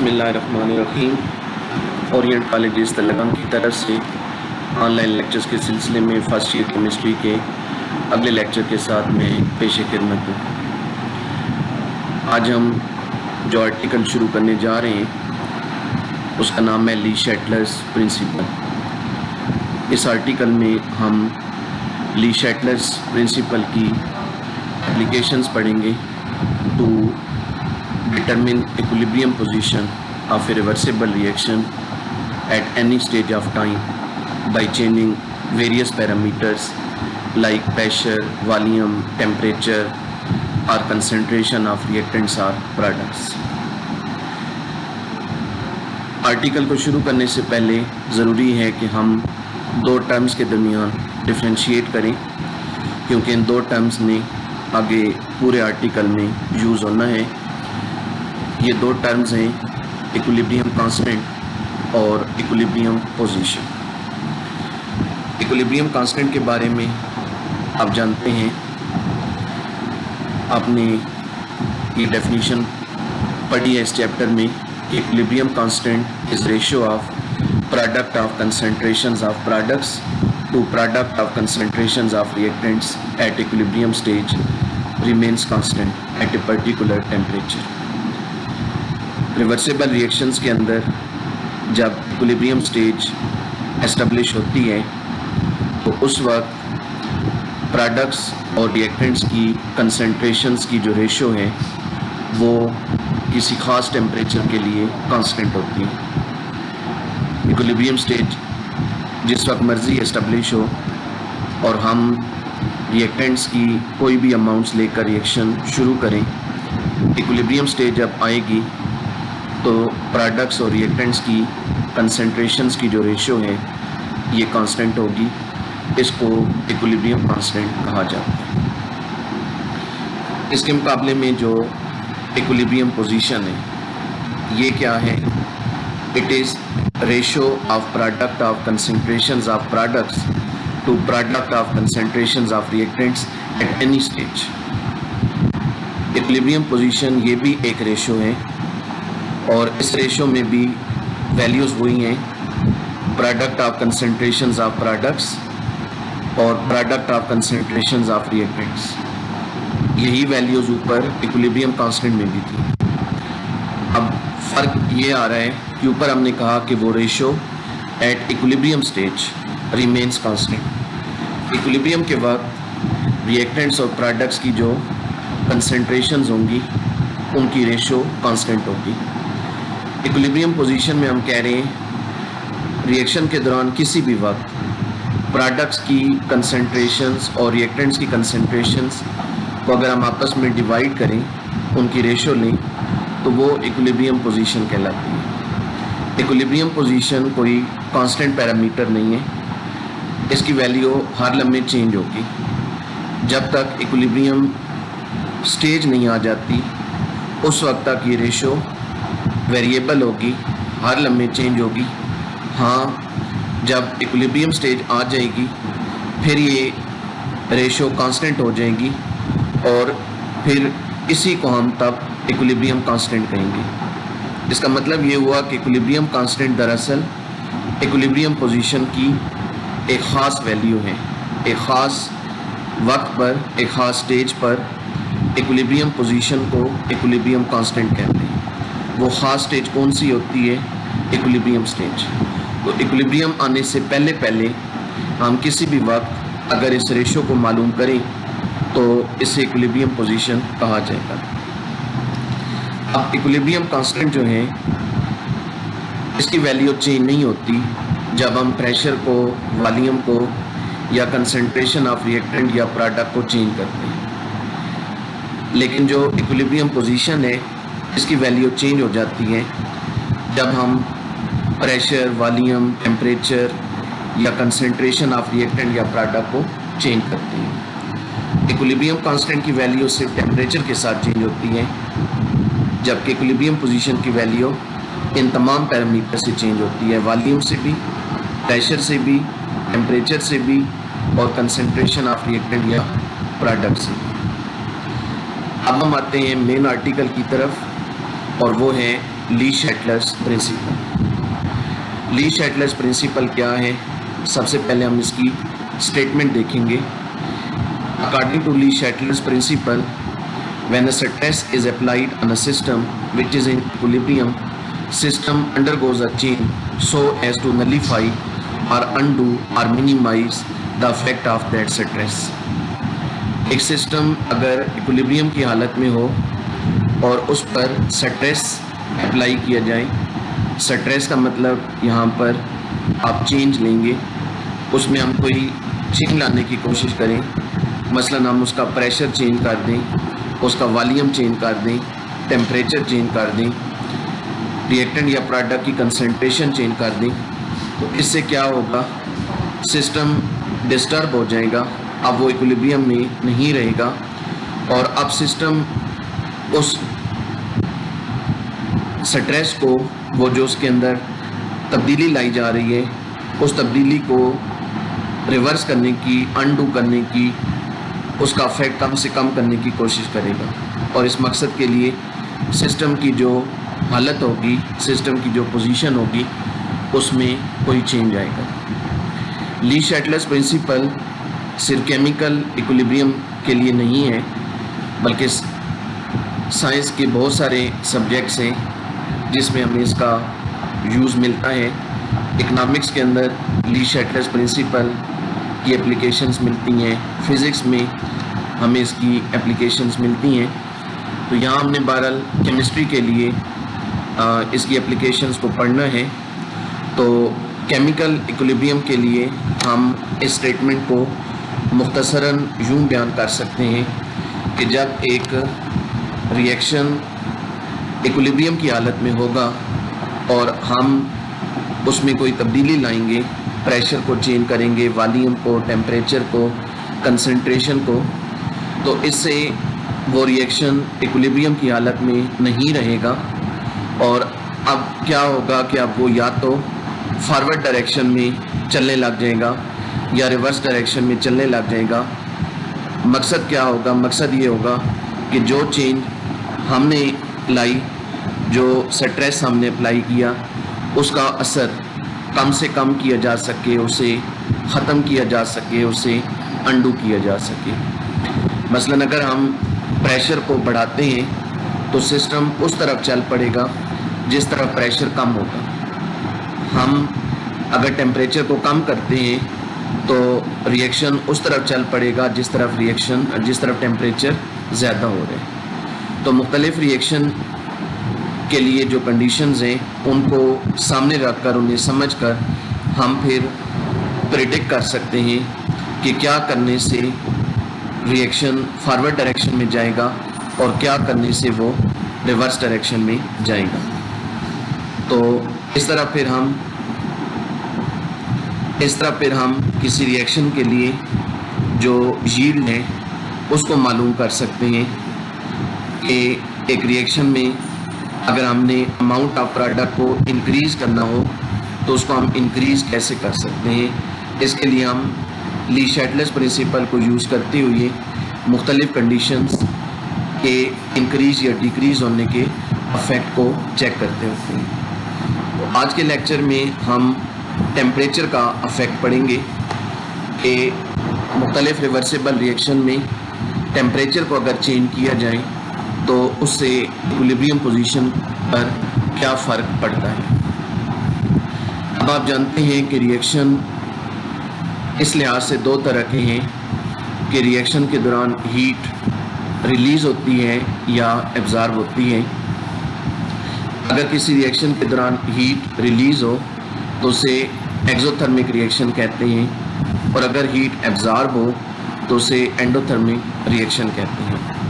बिस्मिल्लाहिर्रहमानिर्रहीम। Orient college तलगम की तरफ से ऑनलाइन लेक्चर्स के सिलसिले में फर्स्ट ईयर केमिस्ट्री के अगले लेक्चर के साथ मैं पेश खिदमत हूँ। आज हम जो आर्टिकल शुरू करने जा रहे हैं उसका नाम है ली शैटलर्स प्रिंसिपल। इस आर्टिकल में हम ली शैटलर्स प्रिंसिपल की एप्लीकेशंस पढ़ेंगे to determine equilibrium position of a reversible reaction at any stage of time by changing various parameters like pressure, volume, temperature or concentration of reactants or products। Article को शुरू करने से पहले ज़रूरी है कि हम दो टर्म्स के दरमियान डिफ्रेंशिएट करें, क्योंकि इन दो टर्म्स ने आगे पूरे आर्टिकल में यूज़ होना है। ये दो टर्म्स हैं इक्विलिब्रियम कांस्टेंट और इक्विलिब्रियम पोजीशन। इक्विलिब्रियम कांस्टेंट के बारे में आप जानते हैं, आपने ये डेफिनेशन पढ़ी है इस चैप्टर में कि equilibrium constant is ratio of product of concentrations of products to product of concentrations of reactants at equilibrium stage remains constant at a particular temperature. Reversible reactions के अंदर जब इक्विलिब्रियम स्टेज एस्टेब्लिश होती है तो उस वक्त प्रोडक्ट्स और reactants की कंसंट्रेशंस की जो रेशो है वो किसी ख़ास टेम्परेचर के लिए कांस्टेंट होती है। इक्विलिब्रियम स्टेज जिस वक्त मर्ज़ी एस्टेब्लिश हो और हम रिएक्टेंट्स की कोई भी अमाउंट्स लेकर रिएक्शन शुरू करें, इक्विलिब्रियम स्टेज जब आएगी तो प्रोडक्ट्स और रिएक्टेंट्स की कंसंट्रेशंस की जो रेशियो है ये कांस्टेंट होगी। इसको इक्विलिब्रियम कांस्टेंट कहा जाता है। इसके मुकाबले में जो इक्विलिब्रियम पोजीशन है ये क्या है? It is ratio of product of concentrations of products to product of concentrations of reactants at any stage. Equilibrium position ये भी एक रेशियो है और इस रेशो में भी वैल्यूज़ वही हैं, product of concentrations of products और product of concentrations of reactants. यही वैल्यूज़ ऊपर इक्विलिब्रियम कांस्टेंट में भी थी। अब फ़र्क ये आ रहा है कि ऊपर हमने कहा कि वो ratio eight equilibrium stage remains constant. Equilibrium के वक्त रिएक्टेंट्स और प्रोडक्ट्स की जो कंसंट्रेशंस होंगी उनकी रेशो कांस्टेंट होगी। इक्विलिब्रियम पोजीशन में हम कह रहे हैं रिएक्शन के दौरान किसी भी वक्त प्रोडक्ट्स की कंसंट्रेशंस और रिएक्टेंट्स की कंसंट्रेशंस को अगर हम आपस में डिवाइड करें, उनकी रेशो लें, तो वो इक्विलिब्रियम पोजीशन कहलाती है। इक्विलिब्रियम पोजीशन कोई कांस्टेंट पैरामीटर नहीं है, इसकी वैल्यू हर लम्हे चेंज होगी। जब तक इक्विलिब्रियम स्टेज नहीं आ जाती उस वक्त तक ये रेशो वेरिएबल होगी, हर लम्हे चेंज होगी। हाँ, जब इक्विलिब्रियम स्टेज आ जाएगी फिर ये रेशो कांस्टेंट हो जाएगी और फिर इसी को हम तब इक्विलिब्रियम कांस्टेंट कहेंगे। इसका मतलब ये हुआ कि इक्विलिब्रियम कांस्टेंट दरअसल इक्विलिब्रियम पोजीशन की एक ख़ास वैल्यू है। एक ख़ास वक्त पर, एक ख़ास स्टेज पर इक्विलिब्रियम पोजीशन को इक्विलिब्रियम कांस्टेंट कहते हैं। वो ख़ास स्टेज कौन सी होती है? Equilibrium stage. तो इक्विलिब्रियम आने से पहले पहले हम किसी भी वक्त अगर इस रेशो को मालूम करें तो इसे इक्विलिब्रियम पोजीशन कहा जाएगा। अब इक्विलिब्रियम कांस्टेंट जो है इसकी वैल्यू चेंज नहीं होती जब हम प्रेशर को, वॉल्यूम को या कंसंट्रेशन ऑफ रिएक्टेंट या प्रोडक्ट को चेंज करते हैं। लेकिन जो इक्विलिब्रियम पोजीशन है इसकी वैल्यू चेंज हो जाती है जब हम प्रेशर, वॉल्यूम, टेम्परेचर या कंसंट्रेशन ऑफ रिएक्टेंट या प्रोडक्ट को चेंज करते हैं। इक्विलिब्रियम कांस्टेंट की वैल्यू सिर्फ टेम्परेचर के साथ चेंज होती है, जबकि इक्विलिब्रियम पोजीशन की वैल्यू इन तमाम पैरामीटर से चेंज होती है, वॉल्यूम से भी, प्रेशर से भी, टेम्परेचर से भी और कंसंट्रेशन ऑफ रिएक्टेंट या प्रोडक्ट से भी। अब हम आते हैं मेन आर्टिकल की तरफ और वो है ली शैटलर्स प्रिंसिपल। ली शैटलर्स प्रिंसिपल क्या है, सबसे पहले हम इसकी स्टेटमेंट देखेंगे। According to Le Chatelier's principle, when a stress is applied on a system which is in equilibrium, system undergoes a change so as to nullify or undo or minimize the effect of that stress। एक system अगर equilibrium की हालत में हो और उस पर stress apply किया जाए, स्ट्रेस का मतलब यहाँ पर आप चेंज लेंगे, उसमें हम कोई चेंज लाने की कोशिश करें, मसलन हम उसका प्रेशर चेंज कर दें, उसका वॉल्यूम चेंज कर दें, टेम्परेचर चेंज कर दें, रिएक्टेंट या प्रोडक्ट की कंसंट्रेशन चेंज कर दें, तो इससे क्या होगा, सिस्टम डिस्टर्ब हो जाएगा, अब वो इक्विलिब्रियम में नहीं रहेगा और अब सिस्टम उस स्ट्रेस को, वो जो उसके अंदर तब्दीली लाई जा रही है, उस तब्दीली को रिवर्स करने की, अनडू करने की, उसका इफेक्ट कम से कम करने की कोशिश करेगा और इस मकसद के लिए सिस्टम की जो हालत होगी, सिस्टम की जो पोजीशन होगी, उसमें कोई चेंज आएगा। ली शैटलर्स प्रिंसिपल सिर्फ केमिकल इक्विलिब्रियम के लिए नहीं है, बल्कि साइंस के बहुत सारे सब्जेक्ट्स हैं जिसमें हमें इसका यूज़ मिलता है। इकनॉमिक्स के अंदर ली शैटलर्स प्रिंसिपल की एप्लीकेशंस मिलती हैं, फिज़िक्स में हमें इसकी एप्लीकेशंस मिलती हैं। तो यहाँ हमने बहरहाल केमिस्ट्री के लिए इसकी एप्लीकेशंस को पढ़ना है। तो केमिकल इक्विलिब्रियम के लिए हम इस स्टेटमेंट को मुख्तसरन यूँ बयान कर सकते हैं कि जब एक रिएक्शन इक्विलिब्रियम की हालत में होगा और हम उसमें कोई तब्दीली लाएंगे, प्रेशर को चेंज करेंगे, वॉल्यूम को, टेम्परेचर को, कंसंट्रेशन को, तो इससे वो रिएक्शन इक्विलिब्रियम की हालत में नहीं रहेगा और अब क्या होगा कि अब वो या तो फॉरवर्ड डायरेक्शन में चलने लग जाएगा या रिवर्स डायरेक्शन में चलने लग जाएगा। मकसद क्या होगा, मकसद ये होगा कि जो चेंज हमने लाई, जो स्ट्रेस हमने अप्लाई किया, उसका असर कम से कम किया जा सके, उसे ख़त्म किया जा सके, उसे अंडू किया जा सके। मसलन अगर हम प्रेशर को बढ़ाते हैं तो सिस्टम उस तरफ चल पड़ेगा जिस तरफ प्रेशर कम होगा। हम अगर टेम्परेचर को कम करते हैं तो रिएक्शन उस तरफ चल पड़ेगा जिस तरफ टेम्परेचर ज़्यादा हो रहा है। तो मुख्तलिफ रिएक्शन के लिए जो कंडीशंस हैं उनको सामने रखकर, उन्हें समझकर हम फिर प्रेडिक्ट कर सकते हैं कि क्या करने से रिएक्शन फॉरवर्ड डायरेक्शन में जाएगा और क्या करने से वो रिवर्स डायरेक्शन में जाएगा। तो इस तरह फिर हम किसी रिएक्शन के लिए जो यील्ड है उसको मालूम कर सकते हैं कि एक रिएक्शन में अगर हमने अमाउंट ऑफ प्रोडक्ट को इंक्रीज़ करना हो तो उसको हम इंक्रीज़ कैसे कर सकते हैं। इसके लिए हम ली शैटलर्स प्रिंसिपल को यूज़ करते हुए मुख्तलिफ़ कंडीशंस के इंक्रीज़ या डिक्रीज़ होने के अफेक्ट को चेक करते होते हैं। तो आज के लेक्चर में हम टेम्परेचर का अफेक्ट पढ़ेंगे कि मुख्तलिफ़ रिवर्सिबल रिएक्शन में टेम्परेचर को अगर चेंज किया जाए तो उससे इक्विलिब्रियम पोजीशन पर क्या फ़र्क पड़ता है। अब आप जानते हैं कि रिएक्शन इस लिहाज से दो तरह के हैं कि रिएक्शन के दौरान हीट रिलीज़ होती है या एब्ज़ॉर्ब होती है। अगर किसी रिएक्शन के दौरान हीट रिलीज़ हो तो उसे एक्सोथर्मिक रिएक्शन कहते हैं और अगर हीट एब्ज़ॉर्ब हो तो उसे एंडोथर्मिक रिएक्शन कहते हैं।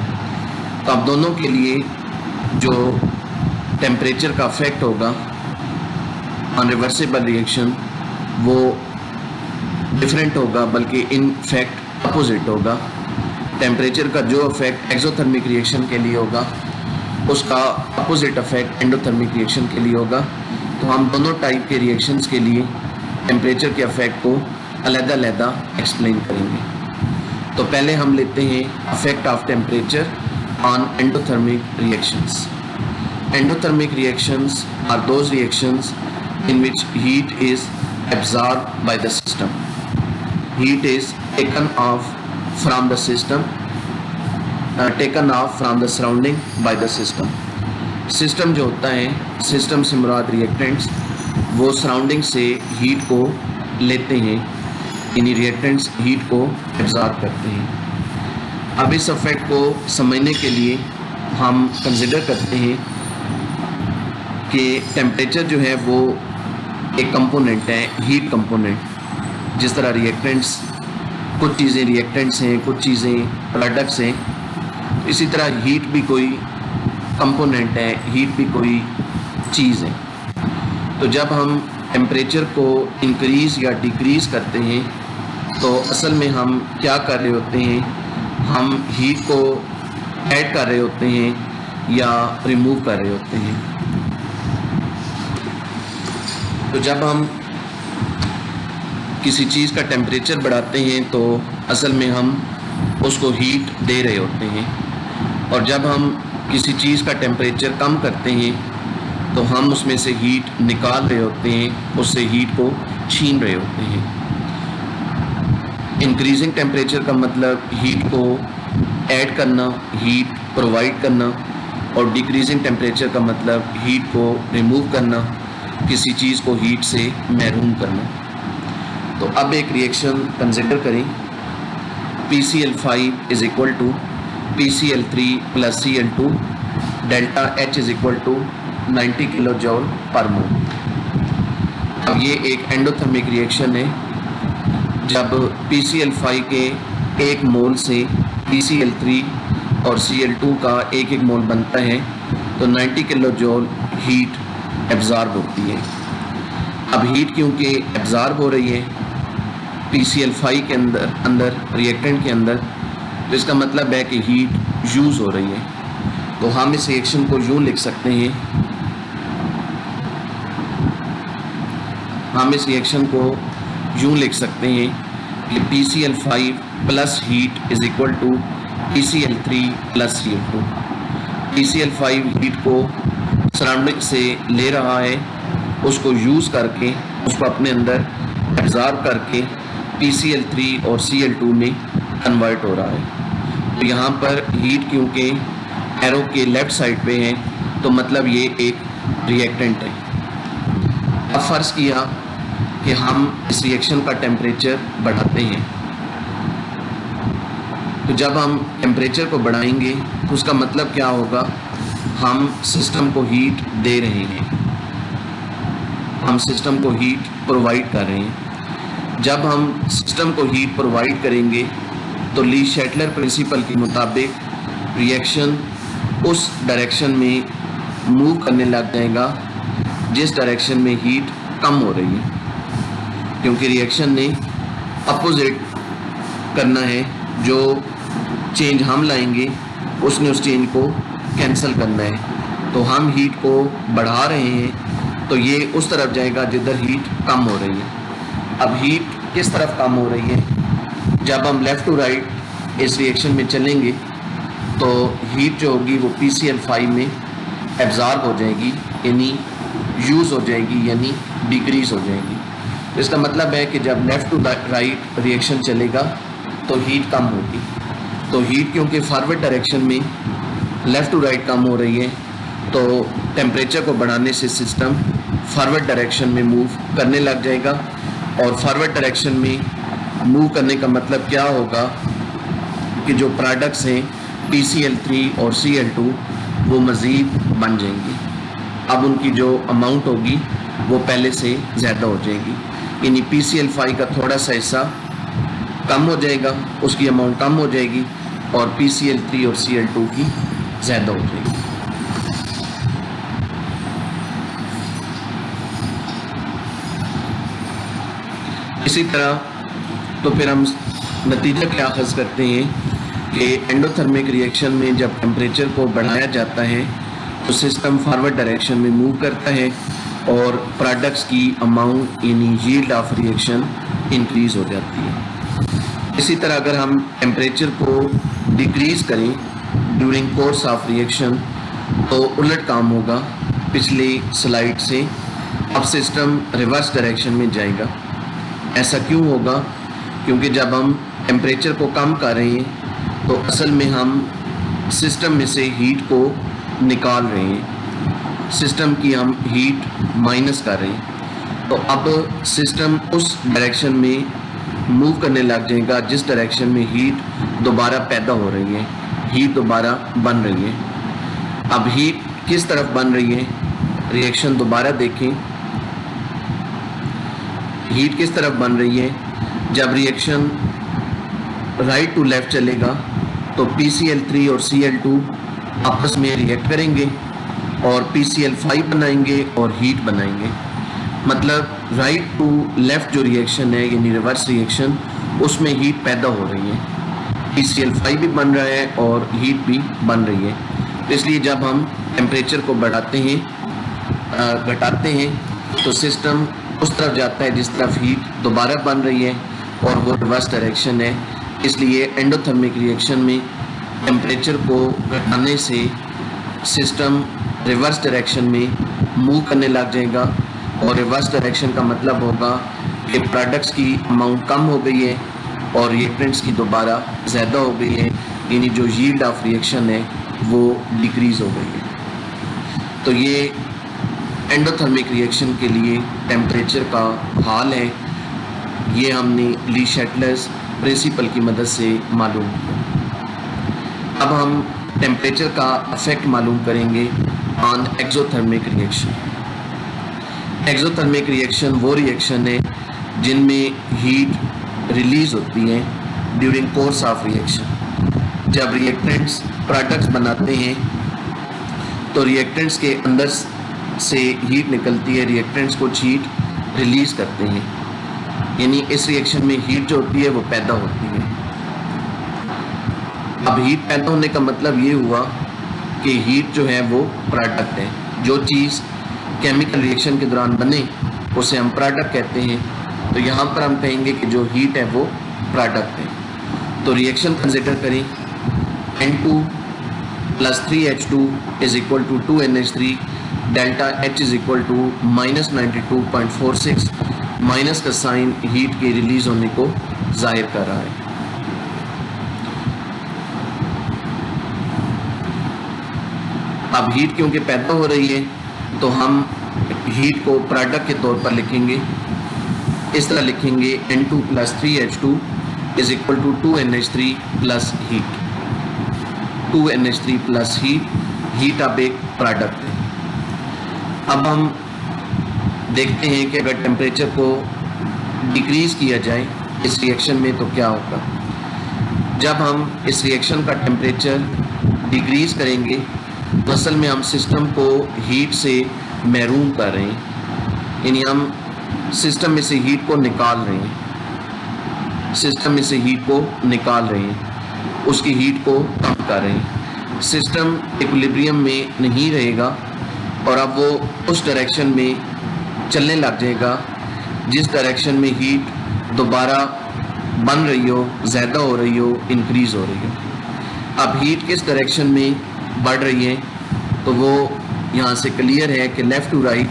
तो अब दोनों के लिए जो टेम्परेचर का इफेक्ट होगा ऑन रिवर्सिबल रिएक्शन वो डिफरेंट होगा, बल्कि इन फैक्ट अपोजिट होगा। टेम्परेचर का जो इफेक्ट एक्सोथर्मिक रिएक्शन के लिए होगा उसका अपोजिट इफेक्ट एंडोथर्मिक रिएक्शन के लिए होगा। तो हम दोनों टाइप के रिएक्शंस के लिए टेम्परेचर के इफेक्ट को अलग-अलग एक्सप्लेन करेंगे। तो पहले हम लेते हैं effect of temperature on endothermic reactions. Endothermic reactions are those reactions in which heat is absorbed by the system. Heat is taken off from the system, taken off from the surrounding by the system. System जो होता है, system से मुराद reactants, वो surrounding से heat को लेते हैं, यानी रिएक्टेंट्स हीट को एब्जॉर्ब करते हैं। अब इस इफेक्ट को समझने के लिए हम कंसिडर करते हैं कि टेम्परेचर जो है वो एक कंपोनेंट है, हीट कंपोनेंट। जिस तरह रिएक्टेंट्स, कुछ चीज़ें रिएक्टेंट्स हैं, कुछ चीज़ें प्रोडक्ट्स हैं, इसी तरह हीट भी कोई कंपोनेंट है, हीट भी कोई चीज़ है। तो जब हम टेम्परेचर को इंक्रीज़ या डिक्रीज़ करते हैं तो असल में हम क्या कर रहे होते हैं, हम हीट को ऐड कर रहे होते हैं या रिमूव कर रहे होते हैं। तो जब हम किसी चीज़ का टेम्परेचर बढ़ाते हैं तो असल में हम उसको हीट दे रहे होते हैं, और जब हम किसी चीज़ का टेम्परेचर कम करते हैं तो हम उसमें से हीट निकाल रहे होते हैं, उससे हीट को छीन रहे होते हैं। इंक्रीजिंग टेम्परेचर का मतलब हीट को ऐड करना, हीट प्रोवाइड करना, और डिक्रीजिंग टेम्परेचर का मतलब हीट को रिमूव करना, किसी चीज़ को हीट से महरूम करना। तो अब एक रिएक्शन कंसिडर करें, PCl5 is equal to PCl3 plus Cl2, delta H is equal to 90 kilo joule per mole. अब ये एक एंडोथर्मिक रिएक्शन है। जब PCl5 के 1 मोल से PCl3 और Cl2 का 1 मोल बनता है तो 90 किलो जॉल हीट एब्जॉर्ब होती है। अब हीट क्योंकि एब्जॉर्ब हो रही है PCl5 के अंदर रिएक्टेंट के अंदर, तो इसका मतलब है कि हीट यूज़ हो रही है। तो हम इस रिएक्शन को यूँ लिख सकते हैं, हम इस रिएक्शन को यूँ लिख सकते हैं कि PCl5 plus heat is equal to PCl3 plus Cl2। PCl5 heat को सराउंडिंग से ले रहा है, उसको यूज़ करके, उसको अपने अंदर एब्जॉर्ब करके PCl3 और Cl2 में कन्वर्ट हो रहा है। तो यहाँ पर हीट क्योंकि एरो के लेफ़्ट साइड पे है तो मतलब ये एक रिएक्टेंट है। अब फ़र्ज़ किया कि हम इस रिएक्शन का टेम्परेचर बढ़ाते हैं, तो जब हम टेम्परेचर को बढ़ाएंगे तो उसका मतलब क्या होगा, हम सिस्टम को हीट दे रहे हैं, हम सिस्टम को हीट प्रोवाइड कर रहे हैं। जब हम सिस्टम को हीट प्रोवाइड करेंगे तो ली शैटलर प्रिंसिपल के मुताबिक रिएक्शन उस डायरेक्शन में मूव करने लग जाएगा जिस डायरेक्शन में हीट कम हो रही है, क्योंकि रिएक्शन ने अपोजिट करना है। जो चेंज हम लाएंगे उसने उस चेंज को कैंसिल करना है। तो हम हीट को बढ़ा रहे हैं तो ये उस तरफ जाएगा जिधर हीट कम हो रही है। अब हीट किस तरफ कम हो रही है, जब हम लेफ़्ट टू राइट इस रिएक्शन में चलेंगे तो हीट जो होगी वो PCl5 में एब्जॉर्ब हो जाएगी, यानी यूज़ हो जाएगी, यानी डिक्रीज़ हो जाएगी। इसका मतलब है कि जब लेफ़्ट टू राइट रिएक्शन चलेगा तो हीट कम होगी। तो हीट क्योंकि फॉरवर्ड डायरेक्शन में लेफ़्ट टू राइट कम हो रही है तो टेम्परेचर को बढ़ाने से सिस्टम फॉरवर्ड डायरेक्शन में मूव करने लग जाएगा, और फॉरवर्ड डायरेक्शन में मूव करने का मतलब क्या होगा कि जो प्रोडक्ट्स हैं PCl3 और Cl2 वो मज़ीद बन जाएंगी। अब उनकी जो अमाउंट होगी वो पहले से ज़्यादा हो जाएगी, यानी PCl5 का थोड़ा सा हिस्सा कम हो जाएगा, उसकी अमाउंट कम हो जाएगी, और PCl3 और Cl2 की ज़्यादा हो जाएगी। इसी तरह तो फिर हम नतीजा क्या अख़ज़ करते हैं कि एंडोथर्मिक रिएक्शन में जब टेम्परेचर को बढ़ाया जाता है तो सिस्टम फॉरवर्ड डायरेक्शन में मूव करता है और प्रोडक्ट्स की अमाउंट यानी यील्ड ऑफ रिएक्शन इंक्रीज़ हो जाती है। इसी तरह अगर हम टेम्परेचर को डिक्रीज़ करें ड्यूरिंग कोर्स ऑफ रिएक्शन तो उलट काम होगा पिछली स्लाइड से। अब सिस्टम रिवर्स डायरेक्शन में जाएगा। ऐसा क्यों होगा? क्योंकि जब हम टेम्परेचर को कम कर रहे हैं तो असल में हम सिस्टम में से हीट को निकाल रहे हैं, सिस्टम की हम हीट माइनस कर रहे हैं। तो अब सिस्टम उस डायरेक्शन में मूव करने लग जाएगा जिस डायरेक्शन में हीट दोबारा पैदा हो रही है, हीट दोबारा बन रही है। अब हीट किस तरफ बन रही है? रिएक्शन दोबारा देखें, हीट किस तरफ बन रही है? जब रिएक्शन राइट टू लेफ्ट चलेगा तो PCl3 और Cl2 आपस में रिएक्ट करेंगे और PCl5 बनाएंगे और हीट बनाएंगे। मतलब राइट टू लेफ्ट जो रिएक्शन है यानी रिवर्स रिएक्शन, उसमें हीट पैदा हो रही है, PCl5 भी बन रहा है और हीट भी बन रही है। तो इसलिए जब हम टेम्परेचर को बढ़ाते हैं घटाते हैं तो सिस्टम उस तरफ जाता है जिस तरफ हीट दोबारा बन रही है और वो रिवर्स डायरेक्शन है। इसलिए एंडोथर्मिक रिएक्शन में टेम्परेचर को घटाने से सिस्टम रिवर्स डायरेक्शन में मूव करने लग जाएगा और रिवर्स डायरेक्शन का मतलब होगा कि प्रोडक्ट्स की अमाउंट कम हो गई है और रिएक्टेंट्स की दोबारा ज़्यादा हो गई है, यानी जो यील्ड ऑफ रिएक्शन है वो डिक्रीज़ हो गई है। तो ये एंडोथर्मिक रिएक्शन के लिए टेम्परेचर का हाल है। ये हमने ली शैटलर्स प्रिंसिपल की मदद से मालूम किया। अब हम टेम्परेचर का इफेक्ट मालूम करेंगे on exothermic reaction. Exothermic reaction वो रिएक्शन है जिनमें हीट रिलीज होती है ड्यूरिंग कोर्स ऑफ रिएक्शन। जब रिएक्टेंट्स प्रोडक्ट्स बनाते हैं तो रिएक्टेंट्स के अंदर से हीट निकलती है, रिएक्टेंट्स कुछ हीट रिलीज करते हैं, यानी इस रिएक्शन में हीट जो होती है वो पैदा होती है। अब हीट पैदा होने का मतलब ये हुआ कि हीट जो है वो प्रोडक्ट है। जो चीज़ केमिकल रिएक्शन के दौरान बने उसे हम प्रोडक्ट कहते हैं। तो यहाँ पर हम कहेंगे कि जो हीट है वो प्रोडक्ट है। तो रिएक्शन कंसिडर करें, N2 + 3H2 = 2NH3, delta H = -92.46, minus का साइन हीट के रिलीज होने को जाहिर कर रहा है। अब हीट क्योंकि पैदा हो रही है तो हम हीट को प्रोडक्ट के तौर पर लिखेंगे। इस तरह लिखेंगे N2 + 3H2 = 2NH3 plus heat. 2NH3 plus heat अब एक प्रोडक्ट है। अब हम देखते हैं कि अगर टेम्परेचर को डिक्रीज़ किया जाए इस रिएक्शन में तो क्या होगा। जब हम इस रिएक्शन का टेम्परेचर डिक्रीज़ करेंगे तो असल में हम सिस्टम को हीट से महरूम कर रहे हैं, यानी हम सिस्टम में से हीट को निकाल रहे हैं, सिस्टम में से हीट को निकाल रहे हैं, उसकी हीट को कम कर रहे हैं। सिस्टम इक्विलिब्रियम में नहीं रहेगा और अब वो उस डायरेक्शन में चलने लग जाएगा जिस डायरेक्शन में हीट दोबारा बन रही हो, ज़्यादा हो रही हो, इंक्रीज़ हो रही हो। अब हीट किस डायरेक्शन में बढ़ रही है तो वो यहाँ से क्लियर है कि लेफ़्ट टू राइट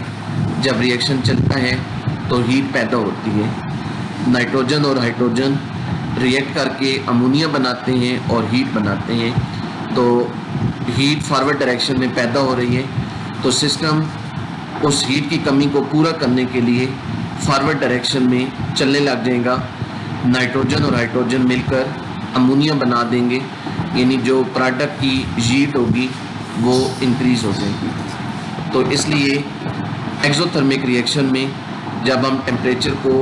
जब रिएक्शन चलता है तो हीट पैदा होती है। नाइट्रोजन और हाइड्रोजन रिएक्ट करके अमोनिया बनाते हैं और हीट बनाते हैं, तो हीट फॉरवर्ड डायरेक्शन में पैदा हो रही है। तो सिस्टम उस हीट की कमी को पूरा करने के लिए फॉरवर्ड डायरेक्शन में चलने लग जाएगा। नाइट्रोजन और हाइड्रोजन मिलकर अमोनिया बना देंगे, यानी जो प्रोडक्ट की यील्ड होगी वो इंक्रीज़ हो जाएगी। तो इसलिए एक्सोथर्मिक रिएक्शन में जब हम टेम्परेचर को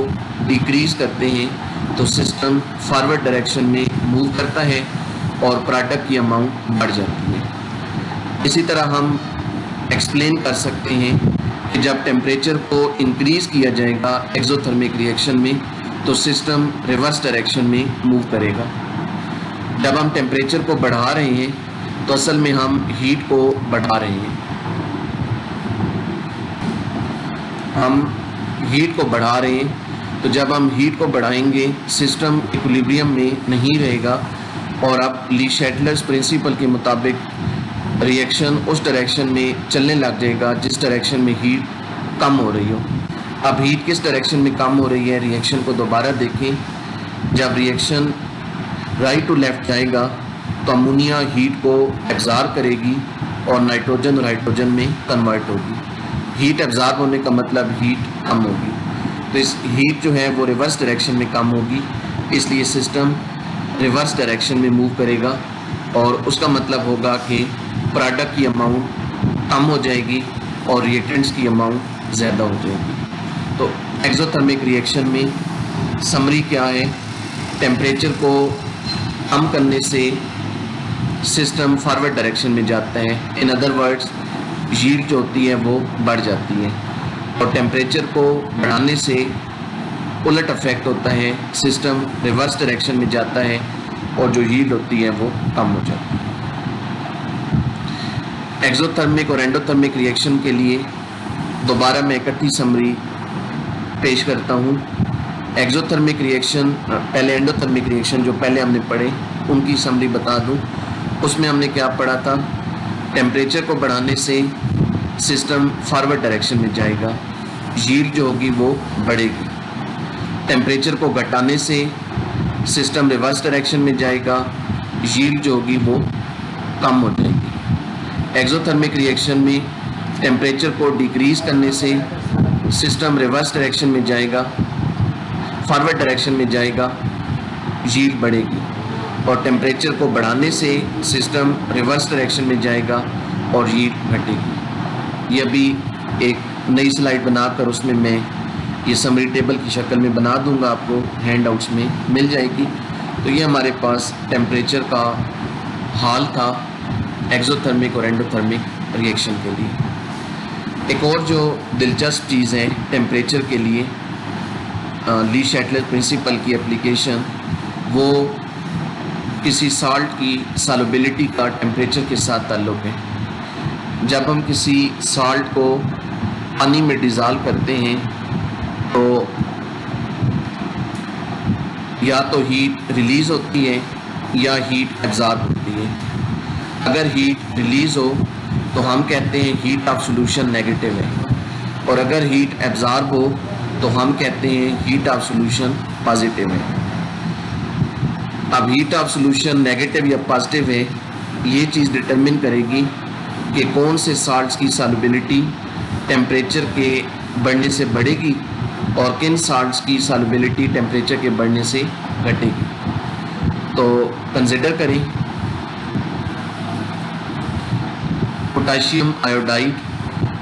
डिक्रीज़ करते हैं तो सिस्टम फॉरवर्ड डायरेक्शन में मूव करता है और प्रोडक्ट की अमाउंट बढ़ जाती है। इसी तरह हम एक्सप्लेन कर सकते हैं कि जब टेम्परेचर को इंक्रीज़ किया जाएगा एक्सोथर्मिक रिएक्शन में तो सिस्टम रिवर्स डायरेक्शन में मूव करेगा। जब हम टेम्परेचर को बढ़ा रहे हैं तो असल में हम हीट को बढ़ा रहे हैं, हम हीट को बढ़ा रहे हैं। तो जब हम हीट को बढ़ाएंगे सिस्टम इक्विलिब्रियम में नहीं रहेगा और अब ली शैटलर्स प्रिंसिपल के मुताबिक रिएक्शन उस डायरेक्शन में चलने लग जाएगा जिस डायरेक्शन में हीट कम हो रही हो। अब हीट किस डायरेक्शन में कम हो रही है, रिएक्शन को दोबारा देखें। जब रिएक्शन राइट टू लेफ्ट जाएगा तो अमोनिया हीट को एब्ज़ॉर्ब करेगी और नाइट्रोजन और हाइड्रोजन में कन्वर्ट होगी। हीट एब्ज़ॉर्ब होने का मतलब हीट कम होगी, तो इस हीट जो है वो रिवर्स डायरेक्शन में कम होगी, इसलिए सिस्टम रिवर्स डायरेक्शन में मूव करेगा और उसका मतलब होगा कि प्रोडक्ट की अमाउंट कम हो जाएगी और रिएक्टेंट्स की अमाउंट ज़्यादा हो जाएगी। तो एक्सोथर्मिक रिएक्शन में समरी क्या है, टेम्परेचर को कम करने से सिस्टम फॉरवर्ड डायरेक्शन में जाता है। इन अदर वर्ड्स यील्ड जो होती है वो बढ़ जाती है, और टेम्परेचर को बढ़ाने से उलट इफेक्ट होता है, सिस्टम रिवर्स डायरेक्शन में जाता है और जो यील्ड होती है वो कम हो जाती है। एक्सोथर्मिक और एंडोथर्मिक रिएक्शन के लिए दोबारा मैं इकट्ठी समरी पेश करता हूँ। एक्सोथर्मिक रिएक्शन, पहले एंडोथर्मिक रिएक्शन जो पहले हमने पढ़े उनकी समरी बता दूँ। उसमें हमने क्या पढ़ा था, टेम्परेचर को बढ़ाने से सिस्टम फॉरवर्ड डायरेक्शन में जाएगा, यील्ड जो होगी वो बढ़ेगी। टेम्परेचर को घटाने से सिस्टम रिवर्स डायरेक्शन में जाएगा, यील्ड जो होगी वो कम हो जाएगी। एक्सोथर्मिक रिएक्शन में टेम्परेचर को डिक्रीज करने से सिस्टम रिवर्स डायरेक्शन में जाएगा, फॉरवर्ड डायरेक्शन में जाएगा, यील्ड बढ़ेगी। और टेम्परेचर को बढ़ाने से सिस्टम रिवर्स डायरेक्शन में जाएगा और यील्ड घटेगी। ये अभी एक नई स्लाइड बनाकर उसमें मैं ये समरी टेबल की शक्ल में बना दूंगा, आपको हैंड आउट्स में मिल जाएगी। तो ये हमारे पास टेम्परेचर का हाल था एक्सोथर्मिक और एंडोथर्मिक रिएक्शन के लिए। एक और जो दिलचस्प चीज़ है टेम्परेचर के लिए, ली शैटलर प्रिंसिपल की एप्लीकेशन, वो किसी साल्ट की सॉल्युबिलिटी का टेम्परेचर के साथ ताल्लुक़ है। जब हम किसी साल्ट को पानी में डिज़ॉल्व करते हैं तो या तो हीट रिलीज़ होती है या हीट एब्ज़ॉर्ब होती है। अगर हीट रिलीज़ हो तो हम कहते हैं हीट ऑफ सॉल्यूशन नेगेटिव है, और अगर हीट एब्ज़ॉर्ब हो तो हम कहते हैं हीट ऑफ सॉल्यूशन पॉजिटिव है। अब हीट ऑफ सॉल्यूशन नेगेटिव या पॉजिटिव है, ये चीज़ डिटरमिन करेगी कि कौन से साल्ट्स की सॉल्युबिलिटी टेम्परेचर के बढ़ने से बढ़ेगी और किन साल्ट्स की सॉल्युबिलिटी टेम्परेचर के बढ़ने से घटेगी। तो कंसिडर करें पोटाशियम आयोडाइड।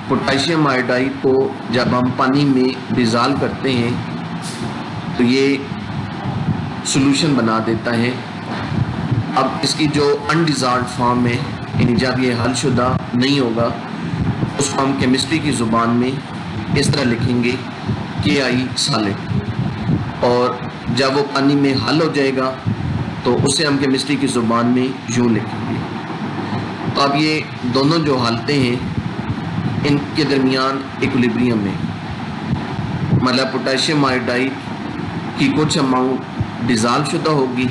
पोटाशियम आयोडाइड को जब हम पानी में डिज़ॉल्व करते हैं तो ये सॉल्यूशन बना देता है। अब इसकी जो अनडिज़ॉल्व्ड फॉर्म है, यानी जब ये हलशुदा नहीं होगा, उसको हम केमिस्ट्री की ज़ुबान में इस तरह लिखेंगे KI सॉलिड, और जब वो पानी में हल हो जाएगा तो उसे हम केमिस्ट्री की ज़ुबान में यूँ लिखेंगे। तो अब ये दोनों जो हालतें हैं इनके दरमियान इक्विलिब्रियम में, मतलब पोटाशियम आयोडाइड की कुछ अमाउंट डिज़ॉल्व शुदा होगी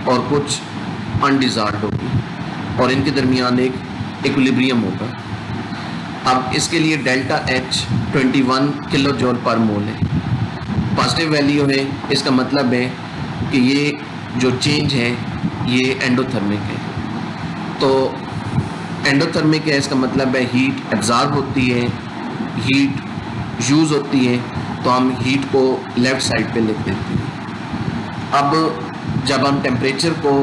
और कुछ अनडिज़ॉल्व्ड होगी, और इनके दरमियान एक इक्विलिब्रियम होगा। अब इसके लिए डेल्टा H 21 किलो जूल पर मोल है, पॉजिटिव वैल्यू है। इसका मतलब है कि ये जो चेंज है ये एंडोथर्मिक है। तो एंडोथर्मिक है, इसका मतलब है हीट एब्ज़ॉर्ब होती है, हीट यूज़ होती है, तो हम हीट को लेफ़्ट साइड पे लिख देते हैं। अब जब हम टेम्परेचर को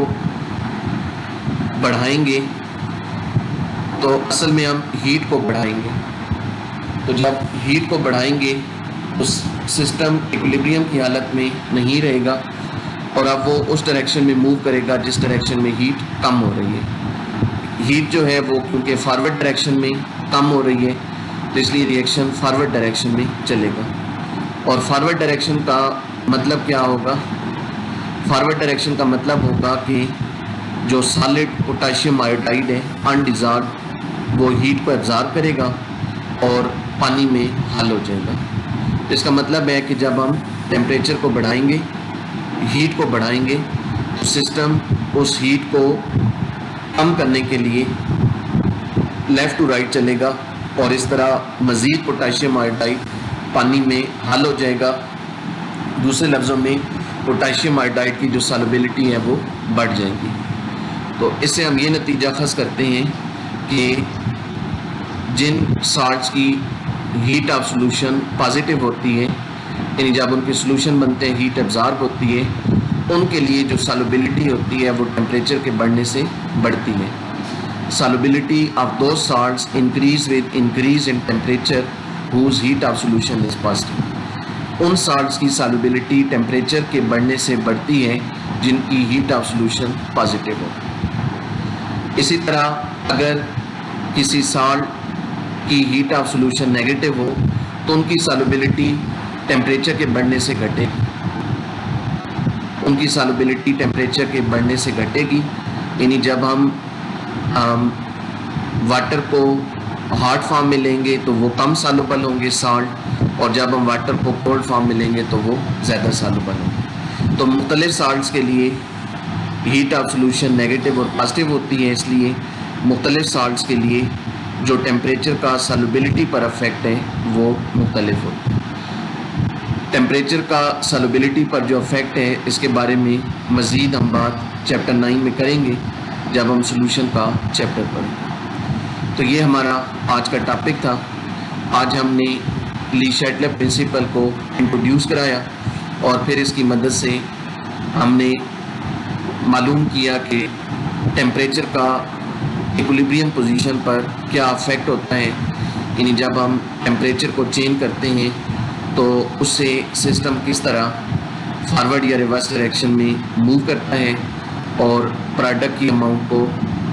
बढ़ाएंगे तो असल में हम हीट को बढ़ाएंगे। तो जब हीट को बढ़ाएंगे तो सिस्टम इक्विलिब्रियम की हालत में नहीं रहेगा, और अब वो उस डायरेक्शन में मूव करेगा जिस डायरेक्शन में हीट कम हो रही है। हीट जो है वो क्योंकि फॉरवर्ड डायरेक्शन में कम हो रही है तो इसलिए रिएक्शन फॉरवर्ड डायरेक्शन में चलेगा। और फॉरवर्ड डायरेक्शन का मतलब क्या होगा, फॉरवर्ड डायरेक्शन का मतलब होगा कि जो सॉलिड पोटाशियम आयोडाइड है अनडिज़ॉल्व्ड, वो हीट को एब्ज़ॉर्ब करेगा और पानी में हल हो जाएगा। तो इसका मतलब है कि जब हम टेम्परेचर को बढ़ाएंगे, हीट को बढ़ाएंगे, तो सिस्टम उस हीट को कम करने के लिए लेफ़्ट टू राइट चलेगा और इस तरह मज़ीद पोटाशियम आयोडाइड पानी में हल हो जाएगा। दूसरे लफ्ज़ों में पोटाशियम आयोडाइड की जो सॉल्युबिलिटी है वो बढ़ जाएगी। तो इससे हम ये नतीजा खस करते हैं कि जिन साल्ट्स की हीट ऑफ सोल्यूशन पॉजिटिव होती है, यानी जब उनके सोल्यूशन बनते हैं हीट एब्जॉर्ब होती है, उनके लिए जो सॉल्युबिलिटी होती है वो टेम्परेचर के बढ़ने से बढ़ती है। सॉल्युबिलिटी ऑफ दो salts increase with increase in temperature whose heat of solution is positive. उन साल्ट्स की सॉल्युबिलिटी टेम्परेचर के बढ़ने से बढ़ती है जिनकी हीट ऑफ सोल्यूशन पॉजिटिव हो। इसी तरह अगर किसी साल्ट की हीट ऑफ सोल्यूशन नेगेटिव हो तो उनकी सॉल्युबिलिटी टेम्परेचर के बढ़ने से घटेगी। उनकी सॉल्युबिलिटी टेम्परेचर के बढ़ने से घटेगी, यानी जब हम वाटर को हॉट फॉर्म में लेंगे तो वो कम सॉल्युबल होंगे साल्ट, और जब हम वाटर को कोल्ड फॉर्म में लेंगे तो वो ज़्यादा सॉल्युबल होंगे। तो मुख्तलिफ साल्ट्स के लिए हीट ऑफ सोल्यूशन नेगेटिव और पॉजिटिव होती है, इसलिए मुख्तलिफ साल्ट्स के लिए जो टेम्परेचर का सॉल्युबिलिटी पर अफेक्ट है वो मुख्तलिफ होता है। टेम्परेचर का सॉल्युबिलिटी पर जो अफेक्ट है इसके बारे में मज़ीद हम बात चैप्टर 9 में करेंगे जब हम सोल्यूशन का चैप्टर पढ़ेंगे। तो ये हमारा आज का टॉपिक था। आज हमने ली शैटलर प्रिंसिपल को इंट्रोड्यूस कराया और फिर इसकी मदद से हमने मालूम किया कि टेम्परेचर का इक्विलिब्रियम पोजीशन पर क्या अफेक्ट होता है, यानी जब हम टेम्परेचर को चेंज करते हैं तो उससे सिस्टम किस तरह फॉरवर्ड या रिवर्स डायरेक्शन में मूव करता है और प्रोडक्ट की अमाउंट को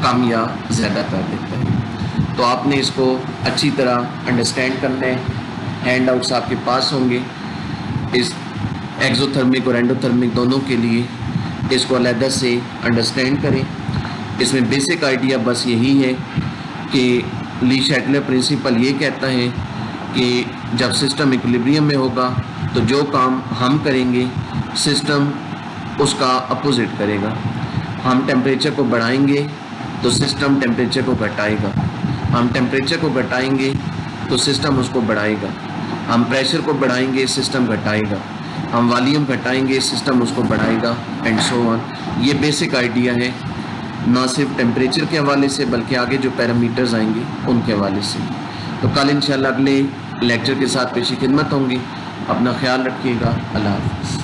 कम या ज़्यादा कर देता है। तो आपने इसको अच्छी तरह अंडरस्टैंड करना है। हैंड आउट्स आपके पास होंगे। इस एक्सोथर्मिक और एंडोथर्मिक दोनों के लिए इसको अलग से अंडरस्टैंड करें। इसमें बेसिक आइडिया बस यही है कि ली शैटलर प्रिंसिपल ये कहता है कि जब सिस्टम इक्विलिब्रियम में होगा तो जो काम हम करेंगे सिस्टम उसका अपोजिट करेगा। हम टेम्परेचर को बढ़ाएंगे तो सिस्टम टेम्परेचर को घटाएगा, हम टेम्परेचर को घटाएंगे तो सिस्टम उसको बढ़ाएगा, हम प्रेशर को बढ़ाएंगे सिस्टम घटाएगा, हम वॉल्यूम घटाएंगे सिस्टम उसको बढ़ाएगा, एंड सो ऑन। ये बेसिक आइडिया है, ना सिर्फ टेम्परेचर के हवाले से बल्कि आगे जो पैरामीटर्स आएंगे उनके हवाले से। तो कल इंशाल्लाह अगले लेक्चर के साथ पेशी खिदमत होंगी। अपना ख्याल रखिएगा। अल्लाह हाफ़िज़।